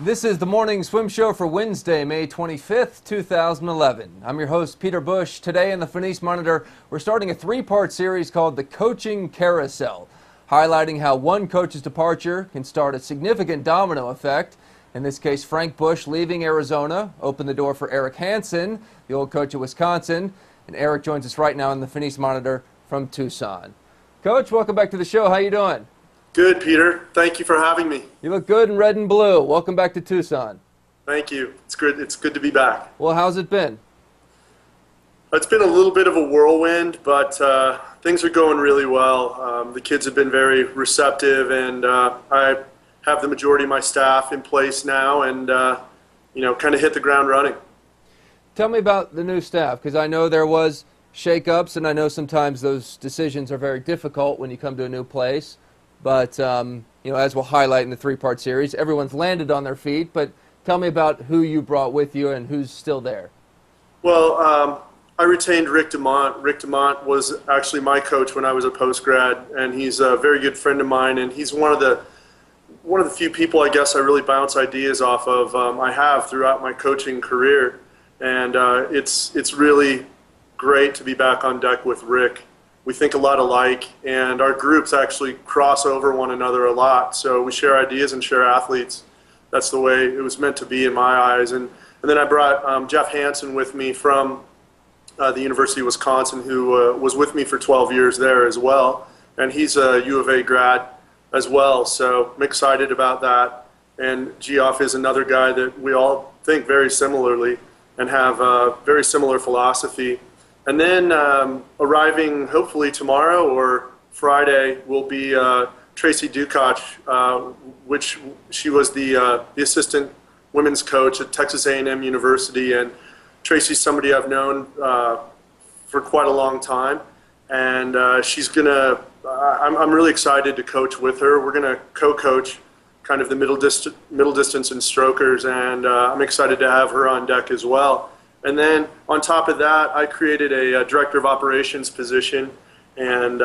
This is the Morning Swim Show for Wednesday, May 25th, 2011. I'm your host, Peter Bush. Today in the Phoenix Monitor, we're starting a three-part series called The Coaching Carousel, highlighting how one coach's departure can start a significant domino effect. In this case, Frank Bush leaving Arizona opened the door for Eric Hansen, the old coach of Wisconsin. And Eric joins us right now in the Phoenix Monitor from Tucson. Coach, welcome back to the show. How you doing? Good, Peter. Thank you for having me. You look good in red and blue. Welcome back to Tucson. Thank you. It's good. It's good to be back. Well, how's it been? It's been a little bit of a whirlwind, but things are going really well. The kids have been very receptive, and I have the majority of my staff in place now, and kind of hit the ground running. Tell me about the new staff, because I know there was shakeups, and I know sometimes those decisions are very difficult when you come to a new place. But, as we'll highlight in the three-part series, everyone's landed on their feet. But tell me about who you brought with you and who's still there. Well, I retained Rick DeMont. Rick DeMont was actually my coach when I was a postgrad, and he's a very good friend of mine. And he's one of the few people, I guess, I really bounce ideas off of. I have throughout my coaching career, and it's really great to be back on deck with Rick. We think a lot alike, and our groups actually cross over one another a lot. So we share ideas and share athletes. That's the way it was meant to be in my eyes. And then I brought Jeff Hansen with me from the University of Wisconsin, who was with me for 12 years there as well. And he's a U of A grad as well. So I'm excited about that. And Geoff is another guy that we all think very similarly and have a very similar philosophy. And then arriving hopefully tomorrow or Friday will be Tracy Dukoch, which she was the assistant women's coach at Texas A&M University. And Tracy's somebody I've known for quite a long time. And she's going to, I'm really excited to coach with her. We're going to co-coach kind of the middle distance and strokers. And I'm excited to have her on deck as well. And then on top of that, I created a director of operations position, and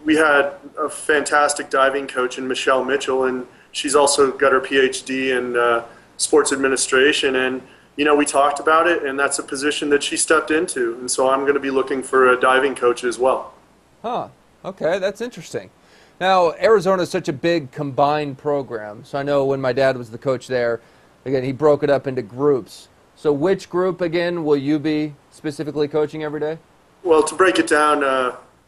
we had a fantastic diving coach in Michelle Mitchell, and she's also got her PhD in sports administration. And we talked about it, and that's a position that she stepped into, and so I'm going to be looking for a diving coach as well. Huh. Okay, that's interesting. Now, Arizona is such a big combined program, so I know when my dad was the coach there, again, he broke it up into groups. So which group, again, will you be specifically coaching every day? Well, to break it down,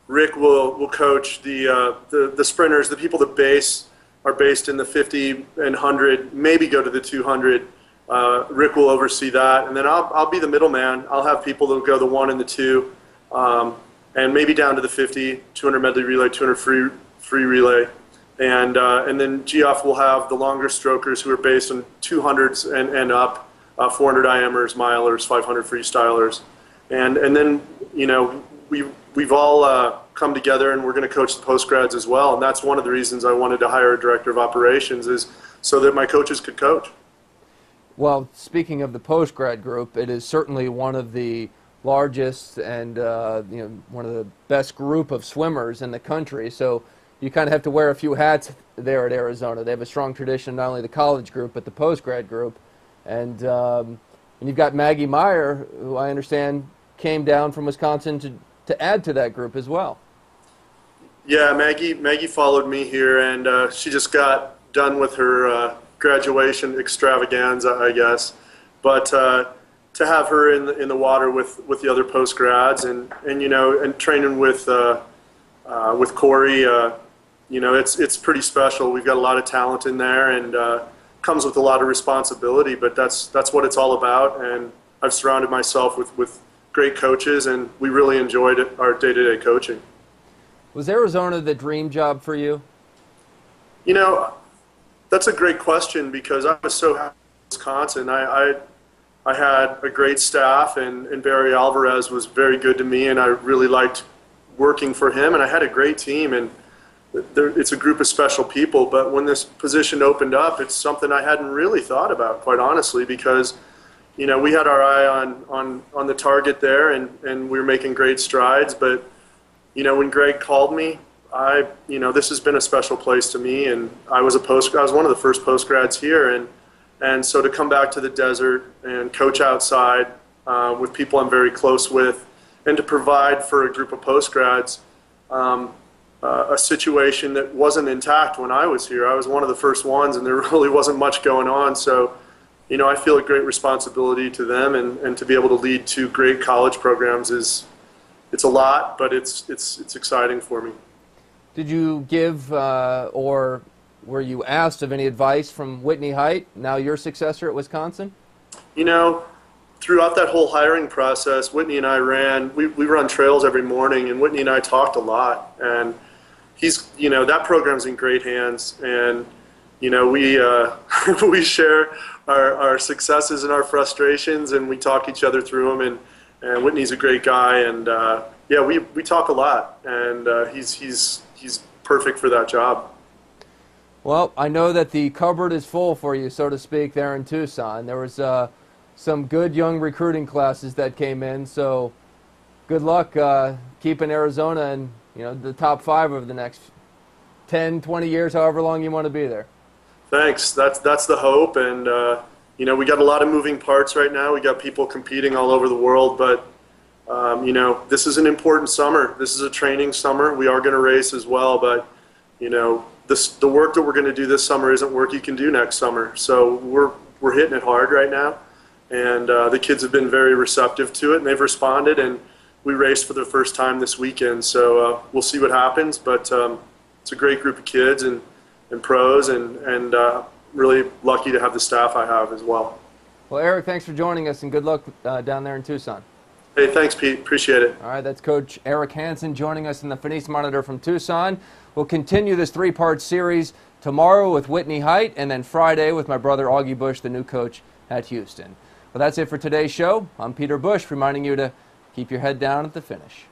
Rick will coach the sprinters, the people that are based in the 50 and 100, maybe go to the 200. Rick will oversee that, and then I'll be the middleman. I'll have people that will go the 1 and the 2, and maybe down to the 50, 200 medley relay, 200 free relay. And then Geoff will have the longer strokers who are based on 200s and up. 400 IMers, milers, 500 freestylers, and then we've all come together, and we're going to coach the postgrads as well. And that's one of the reasons I wanted to hire a director of operations, is so that my coaches could coach. Well, speaking of the postgrad group, it is certainly one of the largest and one of the best group of swimmers in the country. So you kind of have to wear a few hats there at Arizona. They have a strong tradition, not only the college group but the postgrad group. And you've got Maggie Meyer, who I understand came down from Wisconsin to add to that group as well. Yeah, Maggie followed me here, and she just got done with her graduation extravaganza, I guess. But to have her in the water with the other postgrads and training with Corey, it's pretty special. We've got a lot of talent in there, and comes with a lot of responsibility, but that's what it's all about. And I've surrounded myself with great coaches, and we really enjoyed our day-to-day coaching. Was Arizona the dream job for you? That's a great question, because I was so happy in Wisconsin. I had a great staff, and Barry Alvarez was very good to me, and I really liked working for him, and I had a great team, and it's a group of special people. But when this position opened up, it's something I hadn't really thought about, quite honestly, because we had our eye on the target there, and we were making great strides. But when Greg called me, this has been a special place to me, and I was one of the first postgrads here, and so to come back to the desert and coach outside with people I'm very close with, and to provide for a group of postgrads a situation that wasn't intact when I was here. I was one of the first ones, and there really wasn't much going on. So, I feel a great responsibility to them, and to be able to lead two great college programs it's a lot, but it's exciting for me. Did you give or were you asked of any advice from Whitney Height, now your successor at Wisconsin? Throughout that whole hiring process, Whitney and I we run trails every morning, and Whitney and I talked a lot. And that program's in great hands, and we share our successes and our frustrations, and we talk each other through them. And Whitney's a great guy, and we talk a lot, and he's perfect for that job. Well, I know that the cupboard is full for you, so to speak, there in Tucson. There was some good young recruiting classes that came in, so good luck keeping Arizona in the top 5 over the next 10, 20 years, however long you want to be there. Thanks. That's the hope, and we got a lot of moving parts right now. We got people competing all over the world, but this is an important summer. This is a training summer. We are going to race as well, but the work that we're going to do this summer isn't work you can do next summer. So we're hitting it hard right now. And the kids have been very receptive to it, and they've responded, and we raced for the first time this weekend. So we'll see what happens, but it's a great group of kids and pros, and really lucky to have the staff I have as well. Well, Eric, thanks for joining us, and good luck down there in Tucson. Hey, thanks, Pete. Appreciate it. All right, that's Coach Eric Hansen joining us in the Phoenix Monitor from Tucson. We'll continue this 3-part series tomorrow with Whitney Height, and then Friday with my brother Augie Bush, the new coach at Houston. Well, that's it for today's show. I'm Peter Bush, reminding you to keep your head down at the finish.